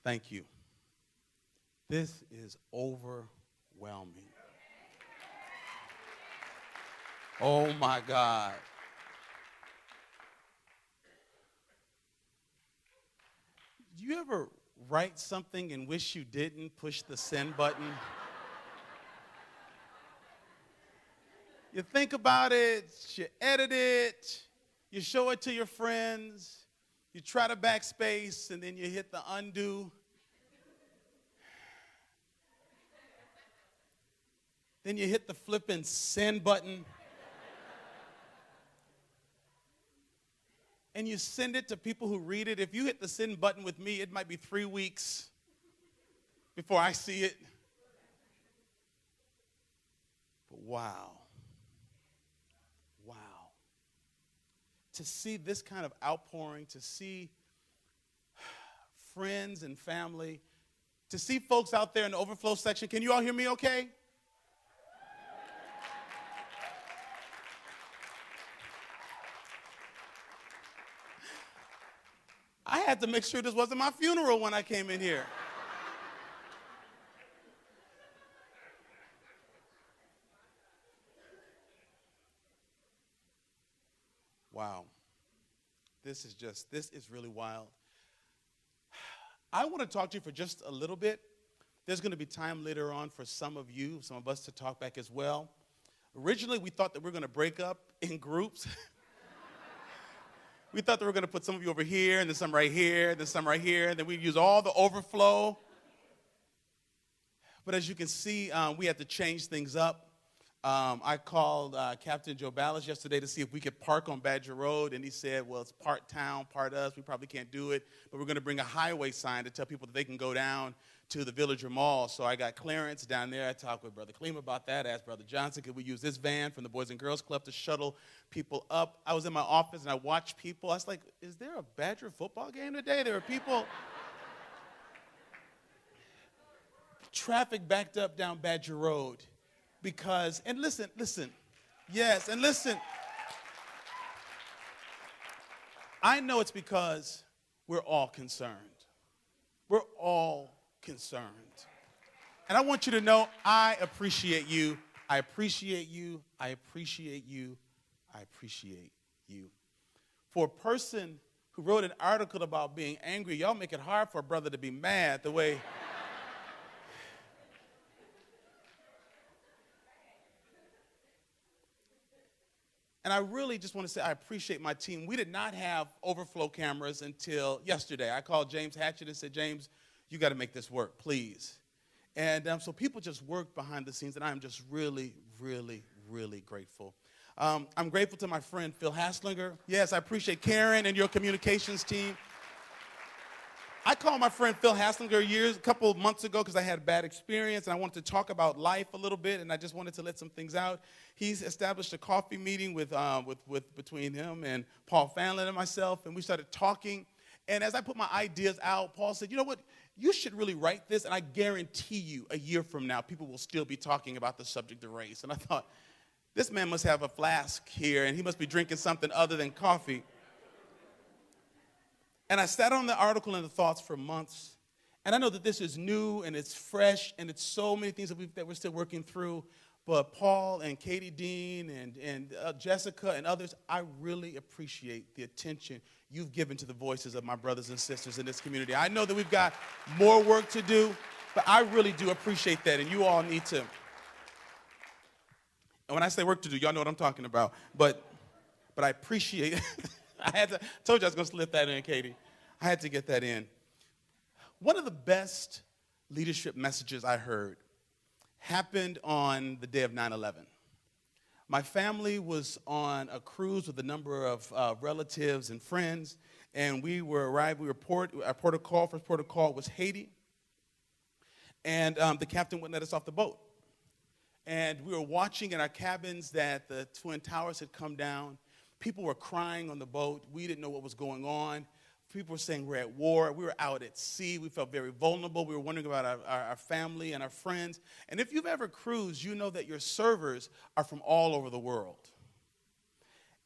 Thank you. This is overwhelming. Oh my God. Do you ever write something and wish you didn't push the send button? You think about it, you edit it, you show it to your friends, you try to backspace, and then you hit the undo. Then you hit the flipping send button. And you send it to people who read it. If you hit the send button with me, it might be 3 weeks before I see it. But wow. Wow. To see this kind of outpouring, to see friends and family, to see folks out there in the overflow section. Can you all hear me okay? I had to make sure this wasn't my funeral when I came in here. Wow. This is really wild. I want to talk to you for just a little bit. There's going to be time later on for some of us to talk back as well. Originally, we thought that we were going to break up in groups. We thought that we were going to put some of you over here, and then some right here, then some right here, and then we'd use all the overflow. But as you can see, we had to change things up. I called Captain Joe Ballas yesterday to see if we could park on Badger Road, and he said, well, it's part town, part us. We probably can't do it, but we're going to bring a highway sign to tell people that they can go down to the Villager Mall. So I got clearance down there. I talked with Brother Klima about that. I asked Brother Johnson, could we use this van from the Boys and Girls Club to shuttle people up? I was in my office, and I watched people. I was like, is there a Badger football game today? There are people. Traffic backed up down Badger Road because, and listen, yes, and listen. I know it's because we're all concerned. We're all concerned. And I want you to know I appreciate you. I appreciate you. I appreciate you. I appreciate you. For a person who wrote an article about being angry, y'all make it hard for a brother to be mad the way. And I really just want to say I appreciate my team. We did not have overflow cameras until yesterday. I called James Hatchett and said, James, you got to make this work, please. And so people just worked behind the scenes, and I'm just really, really, really grateful. I'm grateful to my friend Phil Haslinger. Yes, I appreciate Karen and your communications team. I called my friend Phil Haslinger a couple of months ago because I had a bad experience, and I wanted to talk about life a little bit, and I just wanted to let some things out. He's established a coffee meeting between him and Paul Fanlin and myself, and we started talking. And as I put my ideas out, Paul said, you know what, you should really write this, and I guarantee you a year from now, people will still be talking about the subject of race. And I thought, this man must have a flask here, and he must be drinking something other than coffee. And I sat on the article and the thoughts for months. And I know that this is new, and it's fresh, and it's so many things that we're still working through. But Paul and Katie Dean and Jessica and others, I really appreciate the attention you've given to the voices of my brothers and sisters in this community. I know that we've got more work to do, but I really do appreciate that, and you all need to. And when I say work to do, y'all know what I'm talking about. But I appreciate it. Told you I was going to slip that in, Katie. I had to get that in. One of the best leadership messages I heard happened on the day of 9/11. My family was on a cruise with a number of relatives and friends, and we arrived. Our port of call was Haiti, and the captain wouldn't let us off the boat. And we were watching in our cabins that the Twin Towers had come down. People were crying on the boat. We didn't know what was going on. People were saying we're at war. We were out at sea. We felt very vulnerable. We were wondering about our family and our friends. And if you've ever cruised, you know that your servers are from all over the world.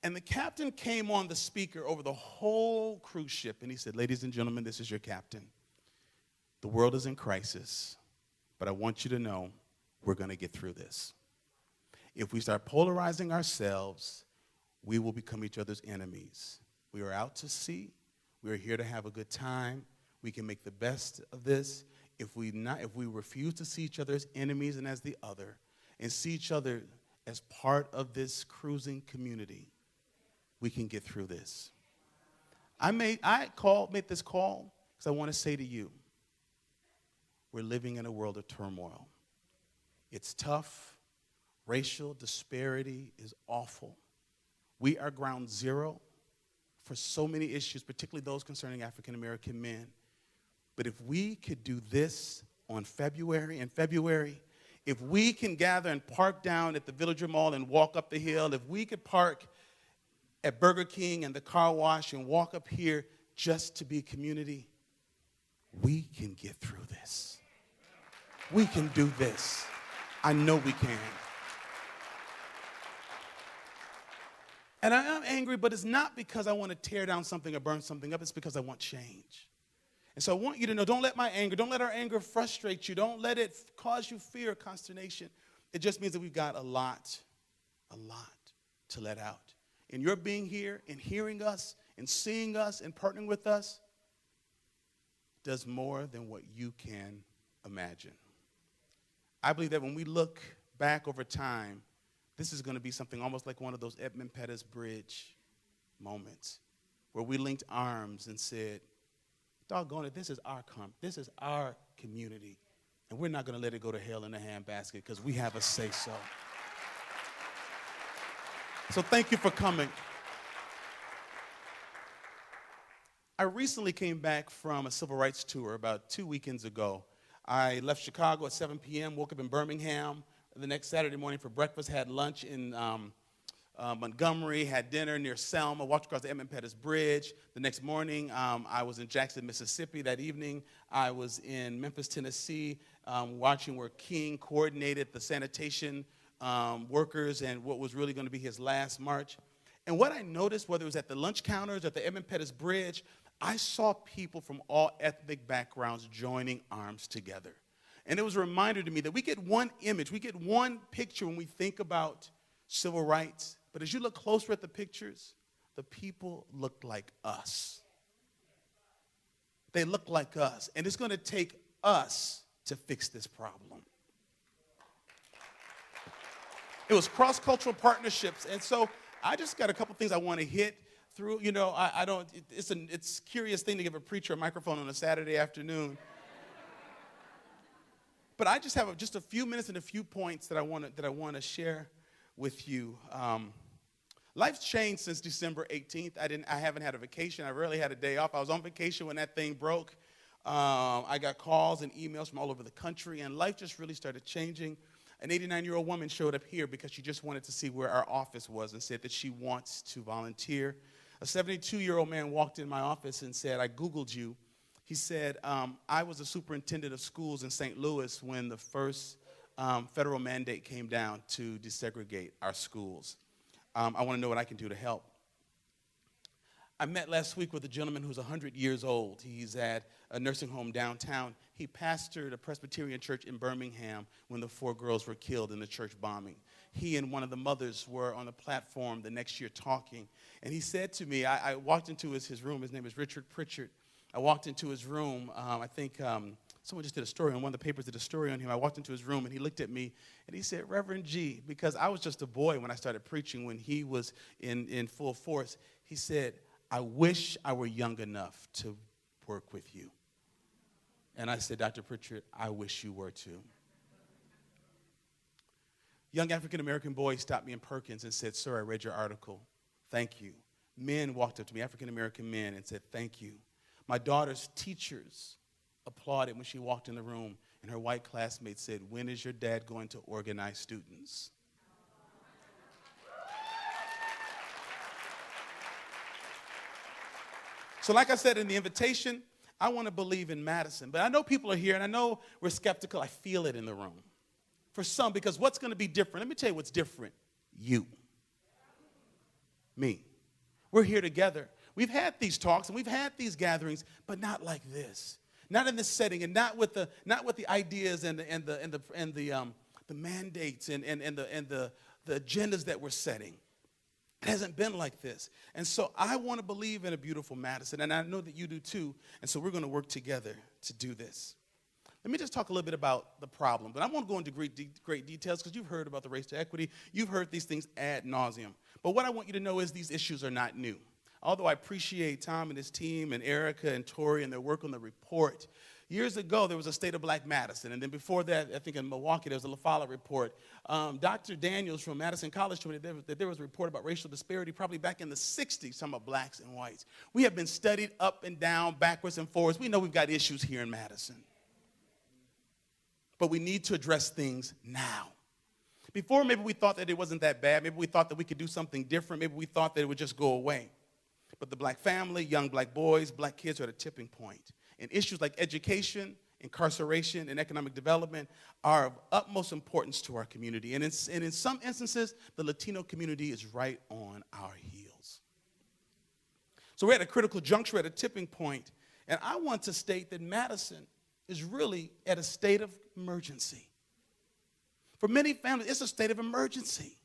And the captain came on the speaker over the whole cruise ship, and he said, ladies and gentlemen, this is your captain. The world is in crisis, but I want you to know we're going to get through this. If we start polarizing ourselves, we will become each other's enemies. We are out to sea. We are here to have a good time. We can make the best of this. If we refuse to see each other as enemies and as the other, and see each other as part of this cruising community, we can get through this. I made this call because I want to say to you, we're living in a world of turmoil. It's tough. Racial disparity is awful. We are ground zero for so many issues, particularly those concerning African American men. But if we could do this in February, if we can gather and park down at the Villager Mall and walk up the hill, if we could park at Burger King and the car wash and walk up here just to be community, we can get through this. We can do this. I know we can. And I am angry, but it's not because I want to tear down something or burn something up. It's because I want change. And so I want you to know, don't let our anger frustrate you. Don't let it cause you fear or consternation. It just means that we've got a lot to let out. And your being here and hearing us and seeing us and partnering with us does more than what you can imagine. I believe that when we look back over time, this is going to be something almost like one of those Edmund Pettus Bridge moments where we linked arms and said, doggone it, this is our community, and we're not going to let it go to hell in a handbasket because we have a say-so. So thank you for coming. I recently came back from a civil rights tour about 2 weekends ago. I left Chicago at 7 p.m., woke up in Birmingham the next Saturday morning for breakfast, had lunch in Montgomery, had dinner near Selma, walked across the Edmund Pettus Bridge. The next morning, I was in Jackson, Mississippi. That evening, I was in Memphis, Tennessee, watching where King coordinated the sanitation workers and what was really going to be his last march. And what I noticed, whether it was at the lunch counters, at the Edmund Pettus Bridge, I saw people from all ethnic backgrounds joining arms together. And it was a reminder to me that we get one image, we get one picture when we think about civil rights. But as you look closer at the pictures, the people look like us. They look like us. And it's going to take us to fix this problem. It was cross-cultural partnerships. And so I just got a couple things I want to hit through. You know, it's a curious thing to give a preacher a microphone on a Saturday afternoon. But I just have a few minutes and a few points that I want to share with you. Life's changed since December 18th. I haven't had a vacation. I rarely had a day off. I was on vacation when that thing broke. I got calls and emails from all over the country, and life just really started changing. An 89-year-old woman showed up here because she just wanted to see where our office was and said that she wants to volunteer. A 72-year-old man walked in my office and said, I Googled you. He said, I was a superintendent of schools in St. Louis when the first federal mandate came down to desegregate our schools. I want to know what I can do to help. I met last week with a gentleman who's 100 years old. He's at a nursing home downtown. He pastored a Presbyterian church in Birmingham when the 4 girls were killed in the church bombing. He and one of the mothers were on the platform the next year talking. And he said to me, I walked into his room. His name is Richard Pritchard. I walked into his room. I think someone just did a story on one of the papers, did a story on him. I walked into his room, and he looked at me, and he said, Reverend G, because I was just a boy when I started preaching when he was in full force. He said, I wish I were young enough to work with you. And I said, Dr. Pritchard, I wish you were too. Young African-American boy stopped me in Perkins and said, sir, I read your article. Thank you. Men walked up to me, African-American men, and said, thank you. My daughter's teachers applauded when she walked in the room, and her white classmate said, when is your dad going to organize students? So like I said in the invitation, I want to believe in Madison. But I know people are here, and I know we're skeptical. I feel it in the room. For some, because what's going to be different? Let me tell you what's different. You. Me. We're here together. We've had these talks, and we've had these gatherings, but not like this. not in this setting, and not with the ideas and the mandates and the agendas that we're setting. It hasn't been like this. And so I want to believe in a beautiful Madison, and I know that you do too. And so we're going to work together to do this. Let me just talk a little bit about the problem. But I won't go into great details because you've heard about the race to equity. You've heard these things ad nauseum. But what I want you to know is these issues are not new. Although I appreciate Tom and his team and Erica and Tori and their work on the report. Years ago, there was a State of Black Madison. And then before that, I think in Milwaukee, there was a La Folla report. Dr. Daniels from Madison College told me that there was a report about racial disparity probably back in the 60s, talking about blacks and whites. We have been studied up and down, backwards and forwards. We know we've got issues here in Madison. But we need to address things now. Before, maybe we thought that it wasn't that bad. Maybe we thought that we could do something different. Maybe we thought that it would just go away. But the black family, young black boys, black kids are at a tipping point. And issues like education, incarceration, and economic development are of utmost importance to our community. And in some instances, the Latino community is right on our heels. So we're at a critical juncture, at a tipping point. And I want to state that Madison is really at a state of emergency. For many families, it's a state of emergency.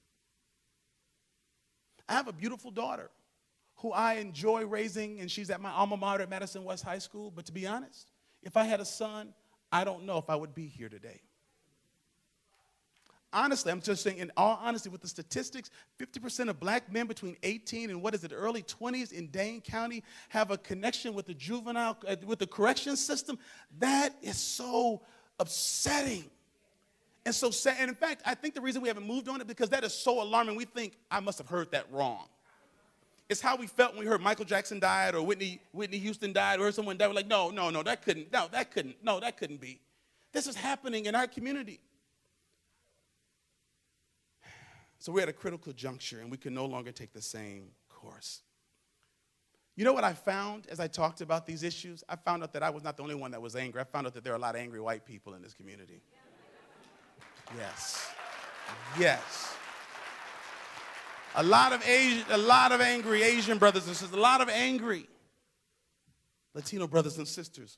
I have a beautiful daughter who I enjoy raising, and she's at my alma mater at Madison West High School. But to be honest, if I had a son, I don't know if I would be here today. Honestly, I'm just saying, in all honesty, with the statistics, 50% of black men between 18 and early 20s in Dane County have a connection with the with the corrections system. That is so upsetting and so sad. And in fact, I think the reason we haven't moved on it because that is so alarming. We think, I must have heard that wrong. It's how we felt when we heard Michael Jackson died or Whitney Houston died or someone died. We're like, no, that couldn't be. This is happening in our community. So we're at a critical juncture, and we can no longer take the same course. You know what I found as I talked about these issues? I found out that I was not the only one that was angry. I found out that there are a lot of angry white people in this community. Yes. A lot of angry Asian brothers and sisters, a lot of angry Latino brothers and sisters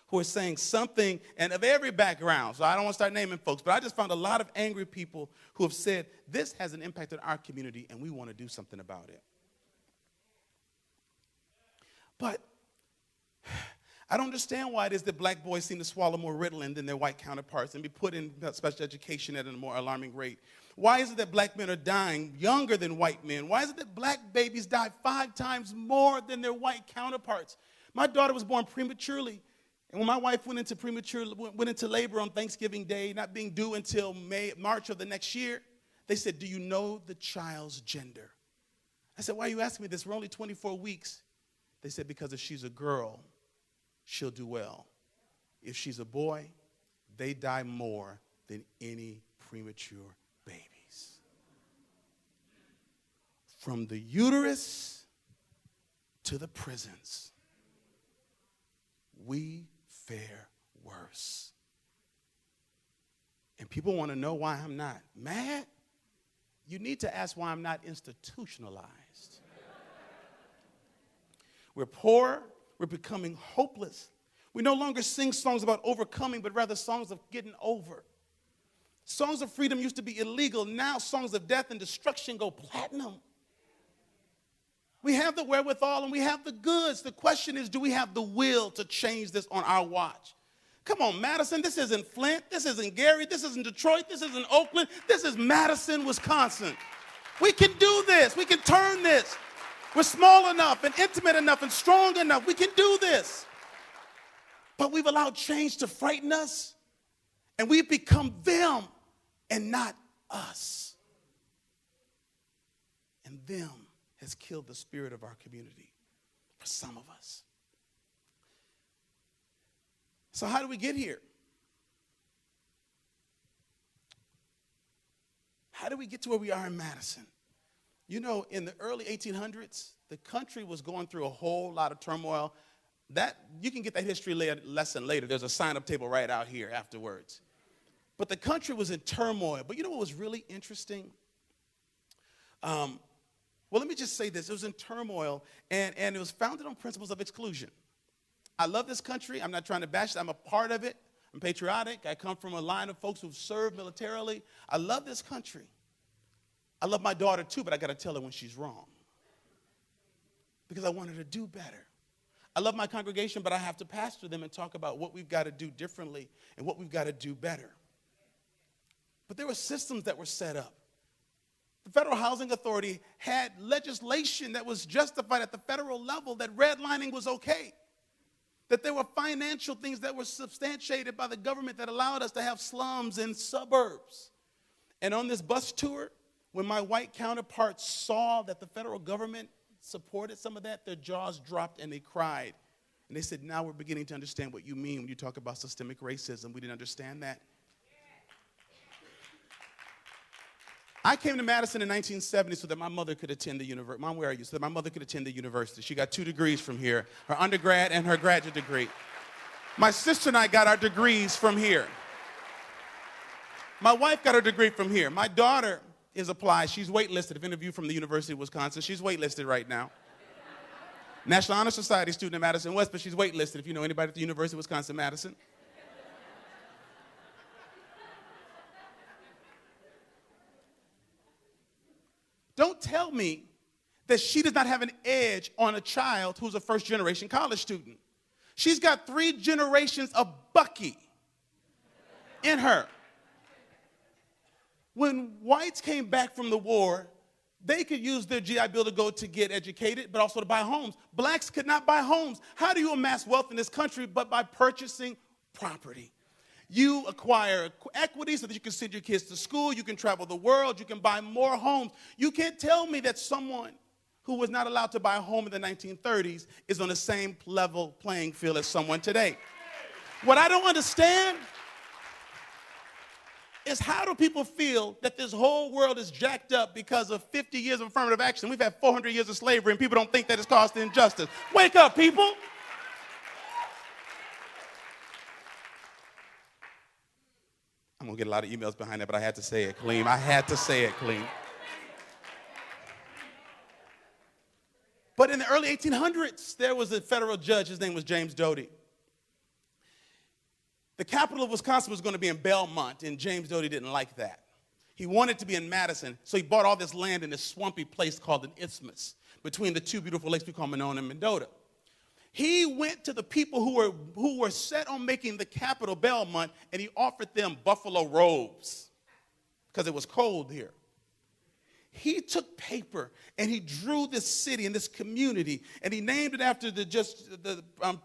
who are saying something, and of every background, so I don't want to start naming folks, but I just found a lot of angry people who have said, this has an impact on our community, and we want to do something about it. But I don't understand why it is that black boys seem to swallow more Ritalin than their white counterparts and be put in special education at a more alarming rate. Why is it that black men are dying younger than white men? Why is it that black babies die 5 times more than their white counterparts? My daughter was born prematurely. And when my wife went into labor on Thanksgiving Day, not being due until March of the next year, they said, do you know the child's gender? I said, why are you asking me this? We're only 24 weeks. They said, because if she's a girl, she'll do well. If she's a boy, they die more than any premature babies. From the uterus to the prisons, we fare worse. And people want to know why I'm not mad. You need to ask why I'm not institutionalized. We're poor. We're becoming hopeless. We no longer sing songs about overcoming, but rather songs of getting over. Songs of freedom used to be illegal. Now songs of death and destruction go platinum. We have the wherewithal and we have the goods. The question is, do we have the will to change this on our watch? Come on, Madison, this isn't Flint, this isn't Gary, this isn't Detroit, this isn't Oakland, this is Madison, Wisconsin. We can do this, we can turn this. We're small enough and intimate enough and strong enough, we can do this. But we've allowed change to frighten us, and we've become them and not us. And them has killed the spirit of our community for some of us. So how do we get here? How do we get to where we are in Madison? You know, in the early 1800s, the country was going through a whole lot of turmoil. That you can get that history lesson later. There's a sign-up table right out here afterwards. But the country was in turmoil. But you know what was really interesting? Well, let me just say this. It was in turmoil, and it was founded on principles of exclusion. I love this country. I'm not trying to bash it. I'm a part of it. I'm patriotic. I come from a line of folks who've served militarily. I love this country. I love my daughter too, but I got to tell her when she's wrong because I want her to do better. I love my congregation, but I have to pastor them and talk about what we've got to do differently and what we've got to do better. But there were systems that were set up. The Federal Housing Authority had legislation that was justified at the federal level that redlining was okay, that there were financial things that were substantiated by the government that allowed us to have slums in suburbs. And on this bus tour, when my white counterparts saw that the federal government supported some of that, their jaws dropped and they cried. And they said, now we're beginning to understand what you mean when you talk about systemic racism. We didn't understand that. I came to Madison in 1970 so that my mother could attend the university. Mom, where are you? So that my mother could attend the university. She got 2 degrees from here, her undergrad and her graduate degree. My sister and I got our degrees from here. My wife got her degree from here. My daughter is applied. She's waitlisted. If any of you from the University of Wisconsin, she's waitlisted right now. National Honor Society student at Madison West, but she's waitlisted if you know anybody at the University of Wisconsin-Madison. Don't tell me that she does not have an edge on a child who's a first-generation college student. She's got 3 generations of Bucky in her. When whites came back from the war, they could use their GI Bill to go to get educated, but also to buy homes. Blacks could not buy homes. How do you amass wealth in this country but by purchasing property? You acquire equity so that you can send your kids to school, you can travel the world, you can buy more homes. You can't tell me that someone who was not allowed to buy a home in the 1930s is on the same level playing field as someone today. What I don't understand is how do people feel that this whole world is jacked up because of 50 years of affirmative action? We've had 400 years of slavery and people don't think that it's caused injustice. Wake up, people. I'm going to get a lot of emails behind that, but I had to say it clean. I had to say it clean. But in the early 1800s, there was a federal judge. His name was James Doty. The capital of Wisconsin was going to be in Belmont, and James Doty didn't like that. He wanted to be in Madison, so he bought all this land in this swampy place called an isthmus between the 2 beautiful lakes we call Monona and Mendota. He went to the people who were set on making the capital Belmont, and he offered them buffalo robes because it was cold here. He took paper and he drew this city and this community, and he named it after the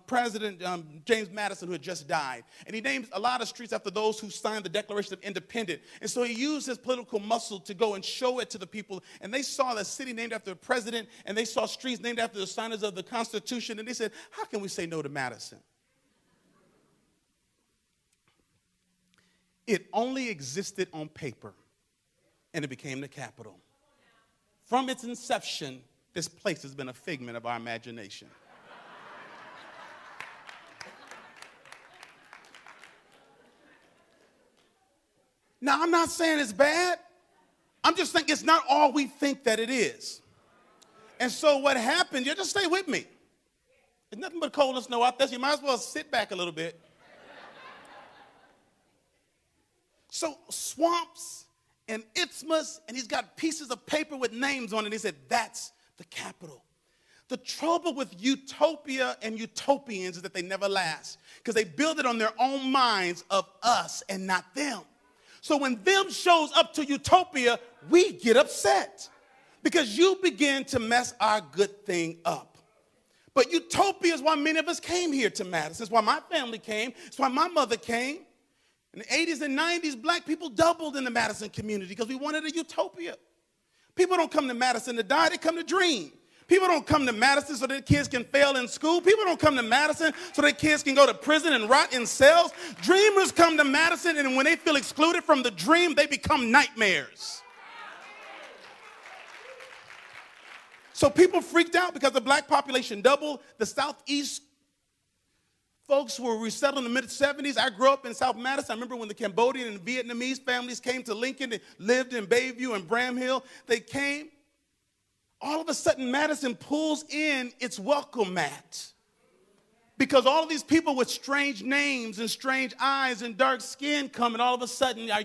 President James Madison, who had just died. And he named a lot of streets after those who signed the Declaration of Independence. And so he used his political muscle to go and show it to the people. And they saw the city named after the president, and they saw streets named after the signers of the Constitution. And they said, how can we say no to Madison? It only existed on paper, and it became the capital. From its inception, this place has been a figment of our imagination. Now, I'm not saying it's bad. I'm just saying it's not all we think that it is. And so what happened, you just stay with me. There's nothing but cold and snow out there, so you might as well sit back a little bit. So swamps and isthmus, and he's got pieces of paper with names on it. He said, that's the capital. The trouble with utopia and utopians is that they never last because they build it on their own minds of us and not them. So when them shows up to utopia, we get upset because you begin to mess our good thing up. But utopia is why many of us came here to Madison. It's why my family came. It's why my mother came. In the 80s and 90s, black people doubled in the Madison community because we wanted a utopia. People don't come to Madison to die, they come to dream. People don't come to Madison so their kids can fail in school. People don't come to Madison so their kids can go to prison and rot in cells. Dreamers come to Madison, and when they feel excluded from the dream, they become nightmares. So people freaked out because the black population doubled. The Southeast folks were resettled in the mid-'70s. I grew up in South Madison. I remember when the Cambodian and Vietnamese families came to Lincoln. They lived in Bayview and Bramhill. They came. All of a sudden, Madison pulls in its welcome mat. Because all of these people with strange names and strange eyes and dark skin come, and all of a sudden our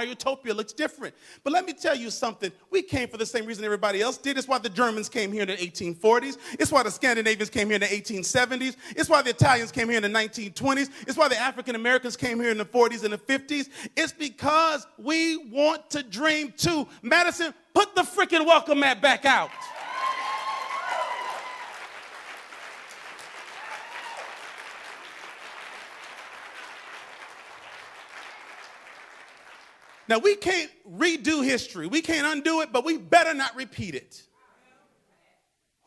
utopia looks different. But let me tell you something. We came for the same reason everybody else did. It's why the Germans came here in the 1840s. It's why the Scandinavians came here in the 1870s. It's why the Italians came here in the 1920s. It's why the African Americans came here in the 40s and the 50s. It's because we want to dream too. Madison, put the freaking welcome mat back out. Now, we can't redo history. We can't undo it, but we better not repeat it.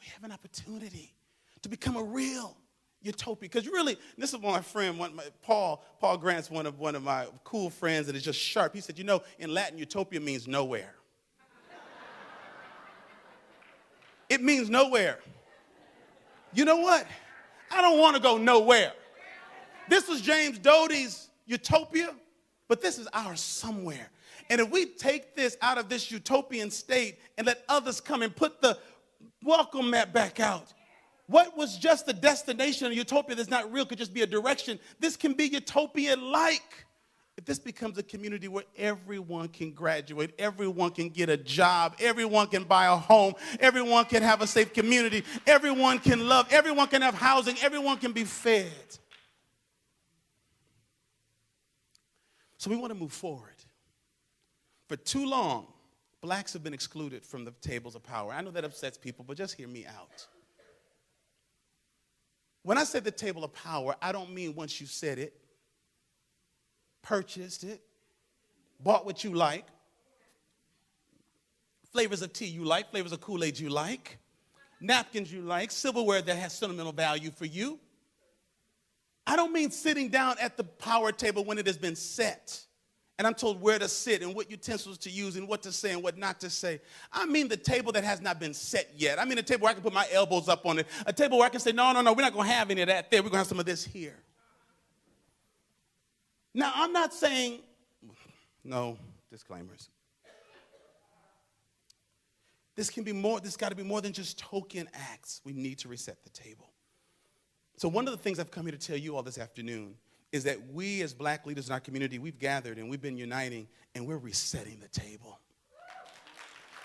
We have an opportunity to become a real utopia. Because really, this is my friend, Paul Grant's one of my cool friends that is just sharp. He said, in Latin, utopia means nowhere. It means nowhere. You know what? I don't want to go nowhere. This was James Doty's utopia. But this is ours somewhere. And if we take this out of this utopian state and let others come and put the welcome mat back out, what was just a destination, a utopia that's not real, could just be a direction. This can be utopian-like. If this becomes a community where everyone can graduate, everyone can get a job, everyone can buy a home, everyone can have a safe community, everyone can love, everyone can have housing, everyone can be fed. So we want to move forward. For too long, blacks have been excluded from the tables of power. I know that upsets people, but just hear me out. When I say the table of power, I don't mean once you said it, purchased it, bought what you like, flavors of tea you like, flavors of Kool-Aid you like, napkins you like, silverware that has sentimental value for you. I don't mean sitting down at the power table when it has been set and I'm told where to sit and what utensils to use and what to say and what not to say. I mean the table that has not been set yet. I mean a table where I can put my elbows up on it. A table where I can say, no, we're not going to have any of that there. We're going to have some of this here. Now, I'm not saying, no, disclaimers. This got to be more than just token acts. We need to reset the table. So one of the things I've come here to tell you all this afternoon is that we as black leaders in our community, we've gathered and we've been uniting and we're resetting the table.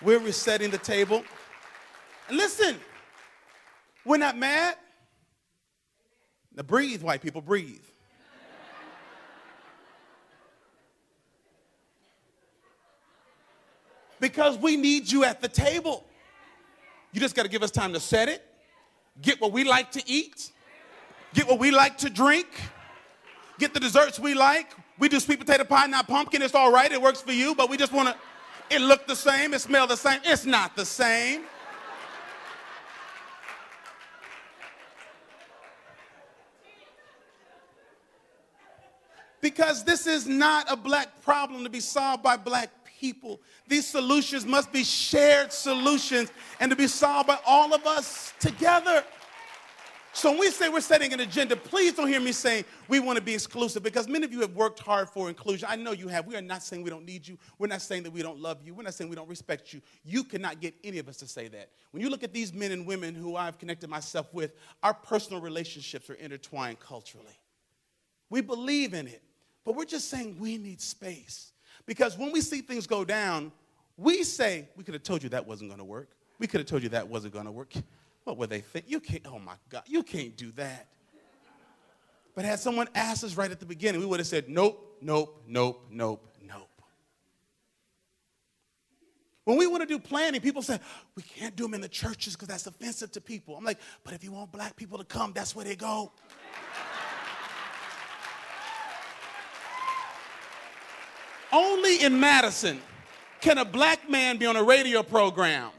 We're resetting the table. And listen, we're not mad. Now breathe, white people, breathe. Because we need you at the table. You just got to give us time to set it, get what we like to eat, get what we like to drink, get the desserts we like. We do sweet potato pie, not pumpkin. It's all right. It works for you, but we just want to, it look the same. It smell the same. It's not the same. Because this is not a black problem to be solved by black people. These solutions must be shared solutions and to be solved by all of us together. So when we say we're setting an agenda, please don't hear me saying we want to be exclusive, because many of you have worked hard for inclusion. I know you have. We are not saying we don't need you. We're not saying that we don't love you. We're not saying we don't respect you. You cannot get any of us to say that. When you look at these men and women who I've connected myself with, our personal relationships are intertwined culturally. We believe in it, but we're just saying we need space. Because when we see things go down, we say, we could have told you that wasn't going to work. We could have told you that wasn't going to work. What would they think? You can't, oh my God, you can't do that. But had someone asked us right at the beginning, we would have said, nope, nope, nope, nope, nope. When we want to do planning, people say, we can't do them in the churches because that's offensive to people. I'm like, but if you want black people to come, that's where they go. Only in Madison can a black man be on a radio program.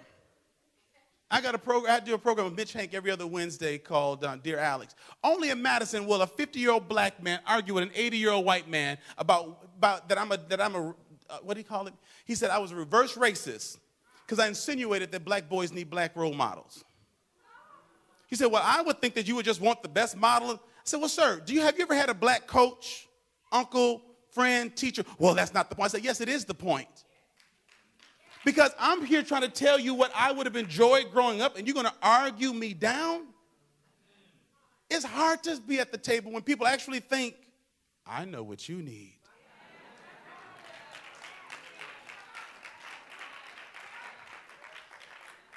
I do a program with Mitch Hank every other Wednesday called Dear Alex. Only in Madison will a 50-year-old black man argue with an 80-year-old white man about that I'm a what do you call it? He said I was a reverse racist because I insinuated that black boys need black role models. He said, well, I would think that you would just want the best model. I said, well, sir, have you ever had a black coach, uncle, friend, teacher? Well, that's not the point. I said, yes, it is the point. Because I'm here trying to tell you what I would have enjoyed growing up, and you're going to argue me down? It's hard to be at the table when people actually think, I know what you need.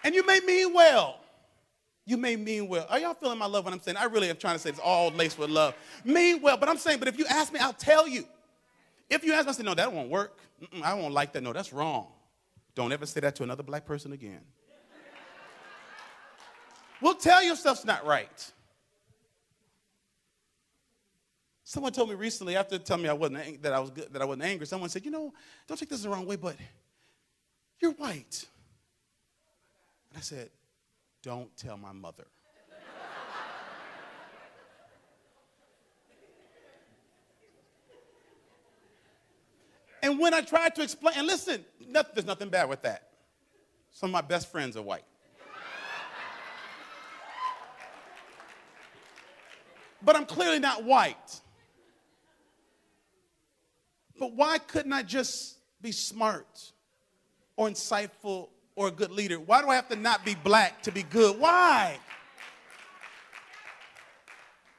And you may mean well. You may mean well. Are y'all feeling my love when I'm saying? I really am trying to say it's all laced with love. Mean well, but I'm saying, but if you ask me, I'll tell you. If you ask me, I say, no, that won't work. I won't like that. No, that's wrong. Don't ever say that to another black person again. We'll tell you if stuff's not right. Someone told me recently, after telling me I wasn't angry, someone said, don't take this the wrong way, but you're white. And I said, don't tell my mother. And when I tried to explain, and listen, there's nothing bad with that. Some of my best friends are white. But I'm clearly not white. But why couldn't I just be smart or insightful or a good leader? Why do I have to not be black to be good? Why?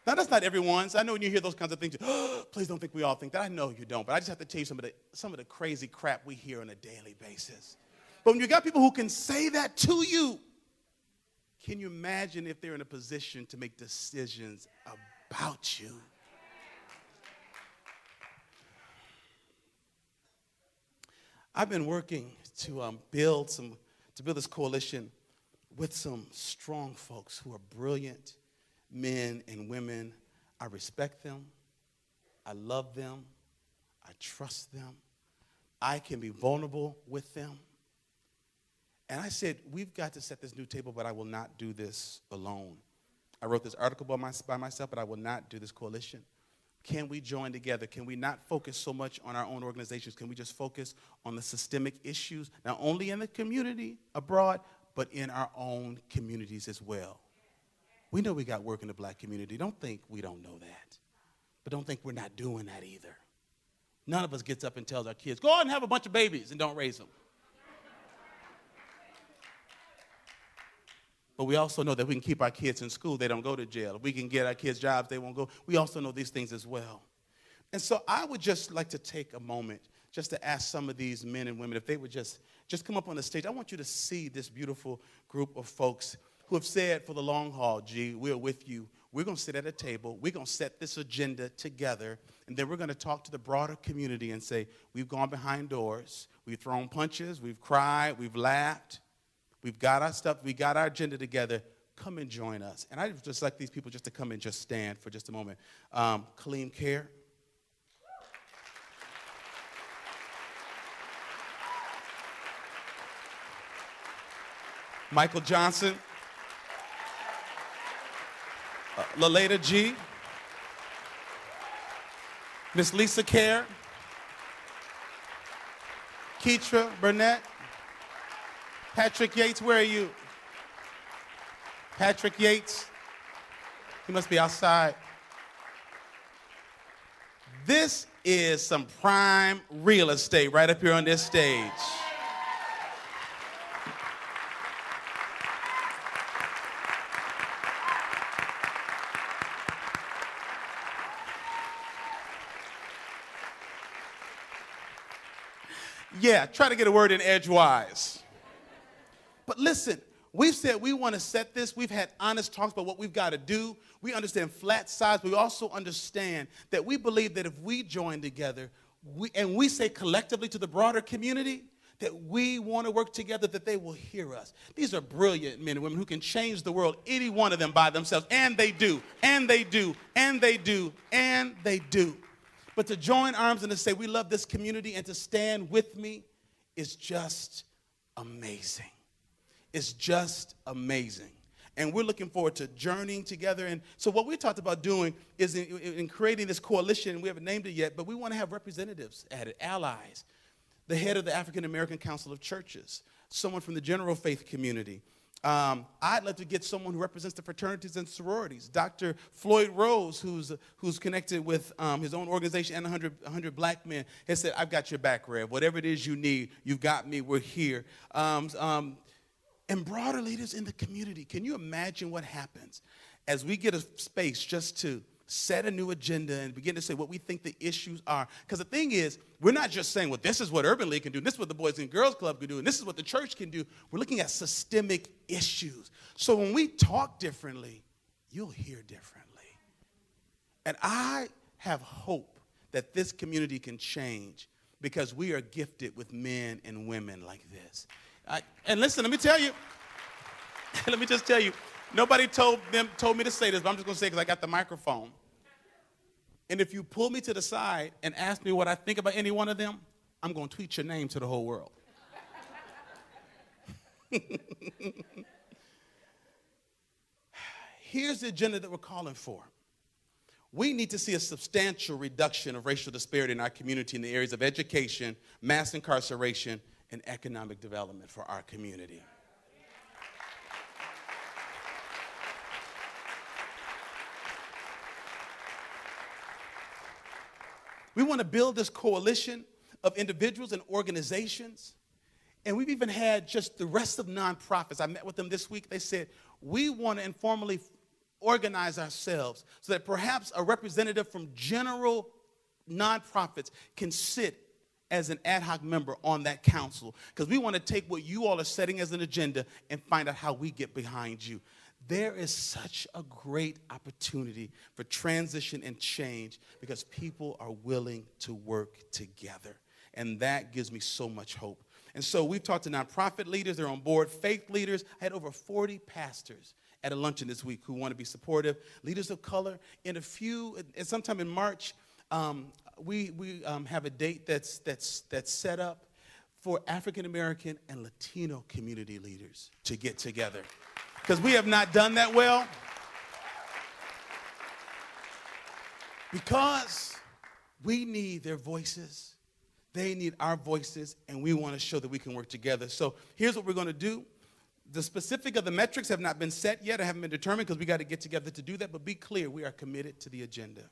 Now, that's not everyone's. I know when you hear those kinds of things, please don't think we all think that. I know you don't, but I just have to tell you some of the crazy crap we hear on a daily basis. But when you got people who can say that to you, can you imagine if they're in a position to make decisions about you? I've been working to build this coalition with some strong folks who are brilliant men and women. I respect them. I love them. I trust them. I can be vulnerable with them. And I said, we've got to set this new table, but I will not do this alone. I wrote this article by myself, but I will not do this coalition. Can we join together? Can we not focus so much on our own organizations? Can we just focus on the systemic issues, not only in the community abroad, but in our own communities as well? We know we got work in the black community. Don't think we don't know that. But don't think we're not doing that either. None of us gets up and tells our kids, go out and have a bunch of babies and don't raise them. But we also know that we can keep our kids in school, they don't go to jail. If we can get our kids jobs, they won't go. We also know these things as well. And so I would just like to take a moment just to ask some of these men and women if they would just come up on the stage. I want you to see this beautiful group of folks who have said for the long haul, G, we're with you. We're going to sit at a table. We're going to set this agenda together. And then we're going to talk to the broader community and say, we've gone behind doors. We've thrown punches. We've cried. We've laughed. We've got our stuff. We got our agenda together. Come and join us. And I'd just like these people just to come and just stand for just a moment. Kaleem Care. Michael Johnson. Laleda G. Miss Lisa Care. Keitra Burnett. Patrick Yates, where are you? Patrick Yates. He must be outside. This is some prime real estate right up here on this stage. Yeah, try to get a word in edgewise. But listen, we've said we want to set this. We've had honest talks about what we've got to do. We understand flat sides, but we also understand that we believe that if we join together and we say collectively to the broader community that we want to work together, that they will hear us. These are brilliant men and women who can change the world, any one of them by themselves, and they do, and they do, and they do, and they do. But to join arms and to say we love this community and to stand with me is just amazing. It's just amazing. And we're looking forward to journeying together. And so what we talked about doing is in creating this coalition, we haven't named it yet, but we want to have representatives at it, allies. The head of the African American Council of Churches, someone from the general faith community. I'd like to get someone who represents the fraternities and sororities. Dr. Floyd Rose, who's connected with his own organization and 100 black men, has said, I've got your back, Rev. Whatever it is you need, you've got me, we're here. And broader leaders in the community. Can you imagine what happens as we get a space just to set a new agenda and begin to say what we think the issues are. Because the thing is, we're not just saying, well, this is what Urban League can do, this is what the Boys and Girls Club can do, and this is what the church can do. We're looking at systemic issues. So when we talk differently, you'll hear differently. And I have hope that this community can change because we are gifted with men and women like this. And listen, let me tell you, let me just tell you, nobody told me to say this, but I'm just going to say it because I got the microphone. And if you pull me to the side and ask me what I think about any one of them, I'm going to tweet your name to the whole world. Here's the agenda that we're calling for. We need to see a substantial reduction of racial disparity in our community in the areas of education, mass incarceration, and economic development for our community. We want to build this coalition of individuals and organizations. And we've even had just the rest of nonprofits. I met with them this week. They said, we want to informally organize ourselves so that perhaps a representative from general nonprofits can sit as an ad hoc member on that council. Because we want to take what you all are setting as an agenda and find out how we get behind you. There is such a great opportunity for transition and change because people are willing to work together. And that gives me so much hope. And so we've talked to nonprofit leaders, they're on board, faith leaders. I had over 40 pastors at a luncheon this week who want to be supportive, leaders of color. In sometime in March, we have a date that's set up for African American and Latino community leaders to get together. Because we have not done that well. Because we need their voices, they need our voices, and we want to show that we can work together. So here's what we're going to do. The specific of the metrics have not been set yet or haven't been determined because we got to get together to do that, but be clear, we are committed to the agenda.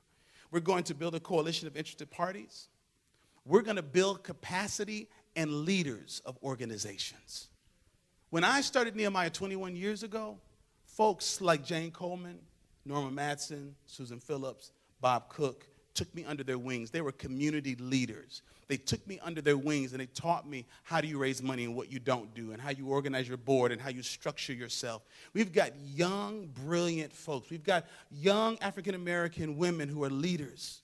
We're going to build a coalition of interested parties. We're going to build capacity and leaders of organizations. When I started Nehemiah 21 years ago, folks like Jane Coleman, Norma Madsen, Susan Phillips, Bob Cook took me under their wings. They were community leaders. They took me under their wings and they taught me how do you raise money and what you don't do and how you organize your board and how you structure yourself. We've got young, brilliant folks. We've got young African-American women who are leaders.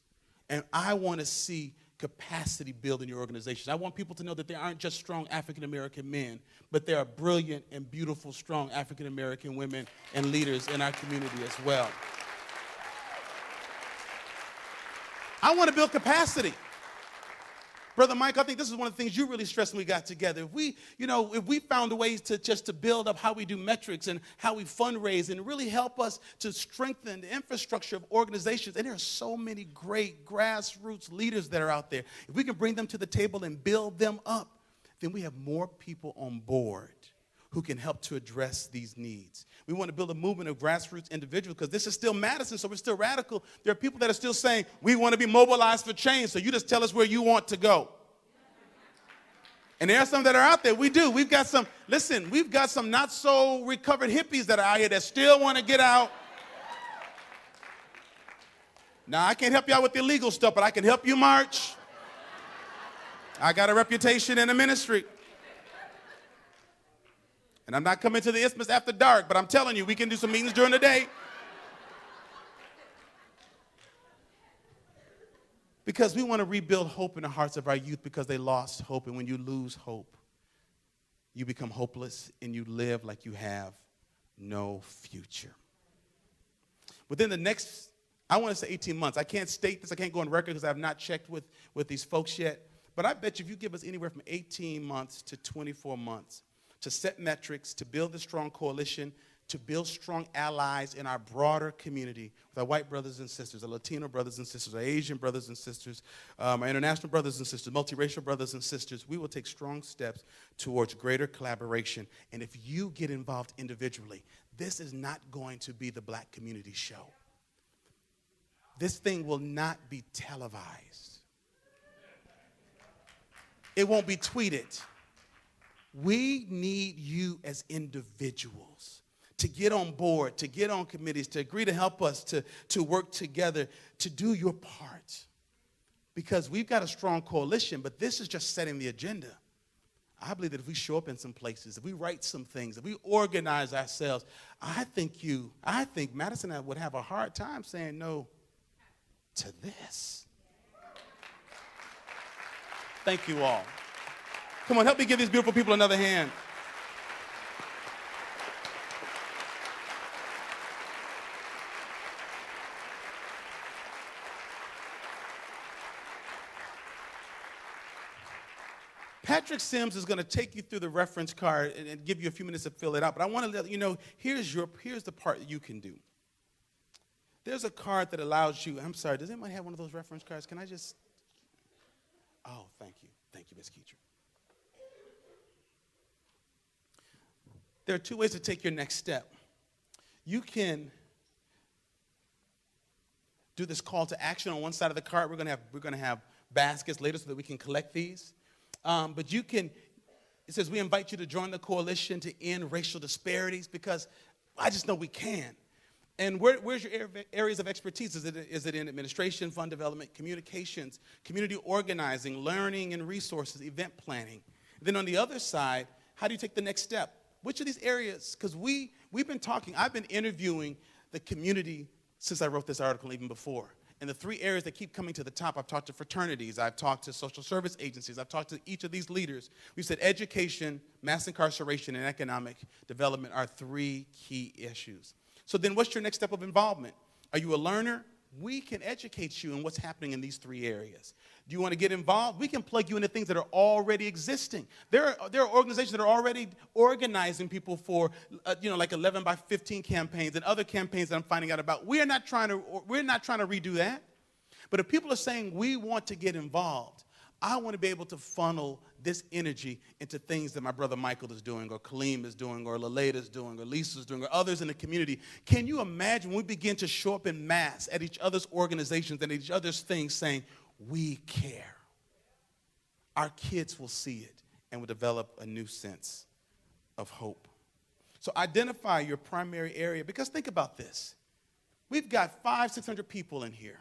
And I want to see capacity build in your organizations. I want people to know that there aren't just strong African-American men, but there are brilliant and beautiful, strong African-American women and leaders in our community as well. I want to build capacity. Brother Mike, I think this is one of the things you really stressed when we got together. If we found ways to build up how we do metrics and how we fundraise and really help us to strengthen the infrastructure of organizations, and there are so many great grassroots leaders that are out there. If we can bring them to the table and build them up, then we have more people on board who can help to address these needs. We want to build a movement of grassroots individuals because this is still Madison, so we're still radical. There are people that are still saying, we want to be mobilized for change, so you just tell us where you want to go. And there are some that are out there. We do. We've got some not so recovered hippies that are out here that still want to get out. Now, I can't help you out with the illegal stuff, but I can help you march. I got a reputation in the ministry. And I'm not coming to the Isthmus after dark, but I'm telling you, we can do some meetings during the day. Because we want to rebuild hope in the hearts of our youth because they lost hope. And when you lose hope, you become hopeless and you live like you have no future. Within the next, I want to say 18 months. I can't state this. I can't go on record because I have not checked with these folks yet. But I bet you if you give us anywhere from 18 months to 24 months, to set metrics, to build a strong coalition, to build strong allies in our broader community with our white brothers and sisters, our Latino brothers and sisters, our Asian brothers and sisters, our international brothers and sisters, multiracial brothers and sisters, we will take strong steps towards greater collaboration. And if you get involved individually, this is not going to be the Black community show. This thing will not be televised. It won't be tweeted. We need you as individuals to get on board, to get on committees, to agree to help us to work together, to do your part. Because we've got a strong coalition, but this is just setting the agenda. I believe that if we show up in some places, if we write some things, if we organize ourselves, I think Madison would have a hard time saying no to this. Thank you all. Come on, help me give these beautiful people another hand. Patrick Sims is going to take you through the reference card and give you a few minutes to fill it out. But I want to let you know, here's the part that you can do. There's a card that allows you, I'm sorry, does anybody have one of those reference cards? Can I just, oh, thank you. Thank you, Ms. Keecher. There are two ways to take your next step. You can do this call to action on one side of the card. We're going to have baskets later so that we can collect these. But you can, it says we invite you to join the coalition to end racial disparities because I just know we can. And where's your areas of expertise? Is it in administration, fund development, communications, community organizing, learning and resources, event planning? And then on the other side, how do you take the next step? Which of these areas? Because we've been talking, I've been interviewing the community since I wrote this article, even before. And the three areas that keep coming to the top, I've talked to fraternities, I've talked to social service agencies, I've talked to each of these leaders. We've said education, mass incarceration, and economic development are three key issues. So then what's your next step of involvement? Are you a learner? We can educate you in what's happening in these three areas. Do you want to get involved? We can plug you into things that are already existing. There are organizations that are already organizing people for, like 11 by 15 campaigns and other campaigns that I'm finding out about. We're not trying to redo that. But if people are saying we want to get involved, I want to be able to funnel this energy into things that my brother Michael is doing, or Kaleem is doing, or Lalaida is doing, or Lisa's doing, or others in the community. Can you imagine when we begin to show up in mass at each other's organizations and each other's things saying, we care? Our kids will see it and will develop a new sense of hope. So identify your primary area, because think about this. We've got 500-600 people in here.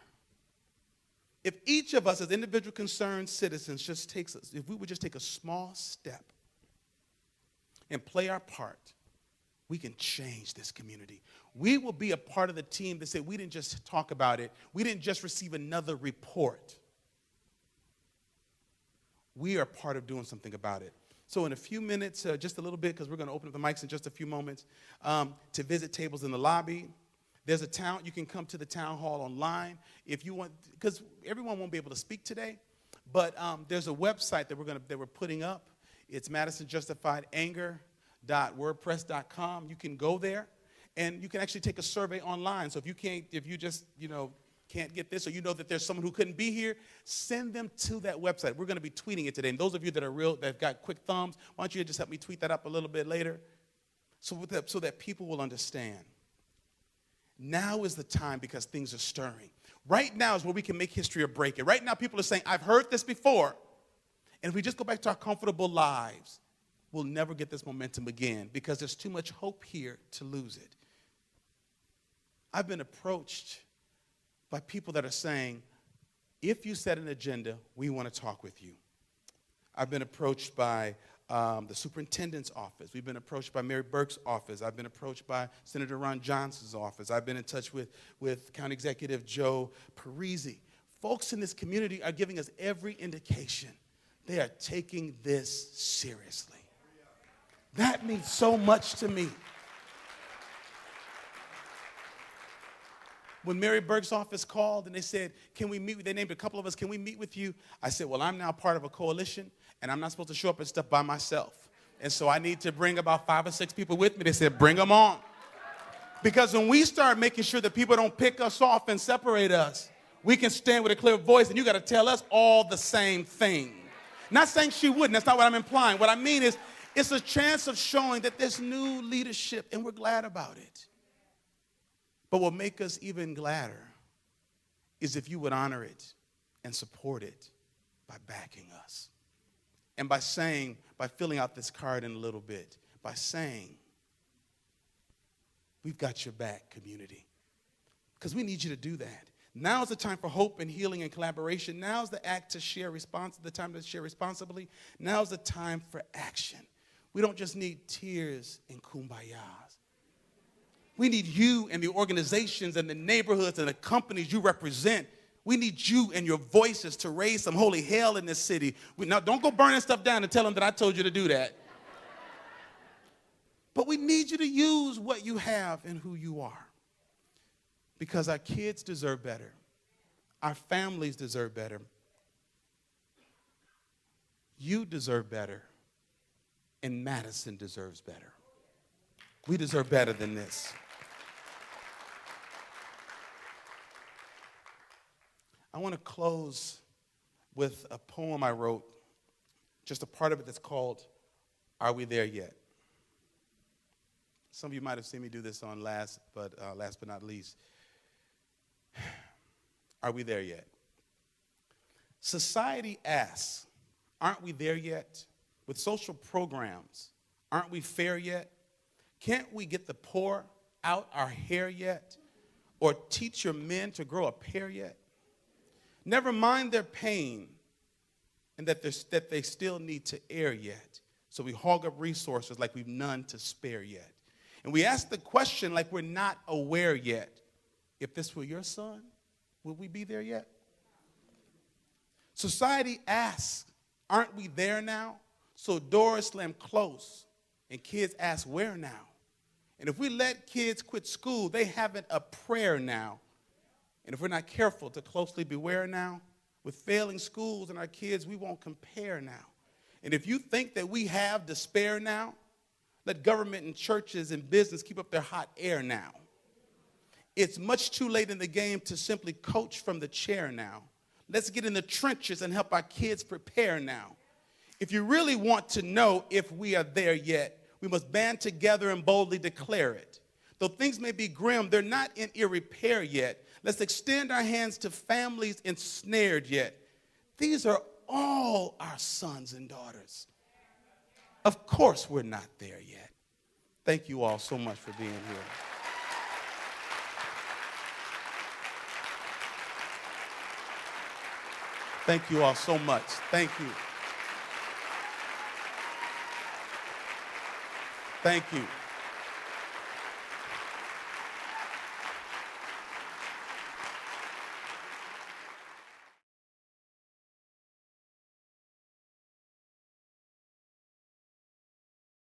If each of us as individual concerned citizens if we would just take a small step and play our part, we can change this community. We will be a part of the team that said we didn't just talk about it. We didn't just receive another report. We are part of doing something about it. So in a few minutes, just a little bit, because we're going to open up the mics in just a few moments, to visit tables in the lobby. There's you can come to the town hall online if you want, because everyone won't be able to speak today, but there's a website that we're putting up. It's madisonjustifiedanger.wordpress.com. You can go there, and you can actually take a survey online. So if you can't get this, or you know that there's someone who couldn't be here, send them to that website. We're going to be tweeting it today. And those of you that've got quick thumbs, why don't you just help me tweet that up a little bit later, so that people will understand. Now is the time, because things are stirring. Right now is where we can make history or break it. Right now people are saying, I've heard this before. And if we just go back to our comfortable lives, we'll never get this momentum again, because there's too much hope here to lose it. I've been approached by people that are saying, if you set an agenda, we want to talk with you. I've been approached by the superintendent's office. We've been approached by Mary Burke's office. I've been approached by Senator Ron Johnson's office. I've been in touch with County Executive Joe Parisi. Folks in this community are giving us every indication they are taking this seriously. That means so much to me. When Mary Burke's office called and they said, can we meet with, they named a couple of us, can we meet with you? I said, well, I'm now part of a coalition, and I'm not supposed to show up and stuff by myself. And so I need to bring about 5 or 6 people with me. They said, bring them on. Because when we start making sure that people don't pick us off and separate us, we can stand with a clear voice, and you got to tell us all the same thing. Not saying she wouldn't. That's not what I'm implying. What I mean is, it's a chance of showing that there's new leadership, and we're glad about it. But what makes us even gladder is if you would honor it and support it by backing us. And by filling out this card in a little bit, by saying, we've got your back, community, because we need you to do that. Now is the time for hope and healing and collaboration. Now is the time to share responsibly. Now is the time for action. We don't just need tears and kumbayas. We need you and the organizations and the neighborhoods and the companies you represent. We need you and your voices to raise some holy hell in this city. Now, don't go burning stuff down and tell them that I told you to do that. But we need you to use what you have and who you are. Because our kids deserve better. Our families deserve better. You deserve better. And Madison deserves better. We deserve better than this. I want to close with a poem I wrote, just a part of it that's called, Are We There Yet? Some of you might have seen me do this on last but not least. Are we there yet? Society asks, aren't we there yet? With social programs, aren't we fair yet? Can't we get the poor out our hair yet? Or teach your men to grow a pair yet? Never mind their pain and that they still need to air yet. So we hog up resources like we've none to spare yet. And we ask the question like we're not aware yet. If this were your son, would we be there yet? Society asks, aren't we there now? So doors slam close and kids ask, where now? And if we let kids quit school, they haven't a prayer now. And if we're not careful to closely beware now, with failing schools and our kids, we won't compare now. And if you think that we have despair now, let government and churches and business keep up their hot air now. It's much too late in the game to simply coach from the chair now. Let's get in the trenches and help our kids prepare now. If you really want to know if we are there yet, we must band together and boldly declare it. Though things may be grim, they're not in irrepair yet. Let's extend our hands to families ensnared yet. These are all our sons and daughters. Of course we're not there yet. Thank you all so much for being here. Thank you all so much. Thank you. Thank you.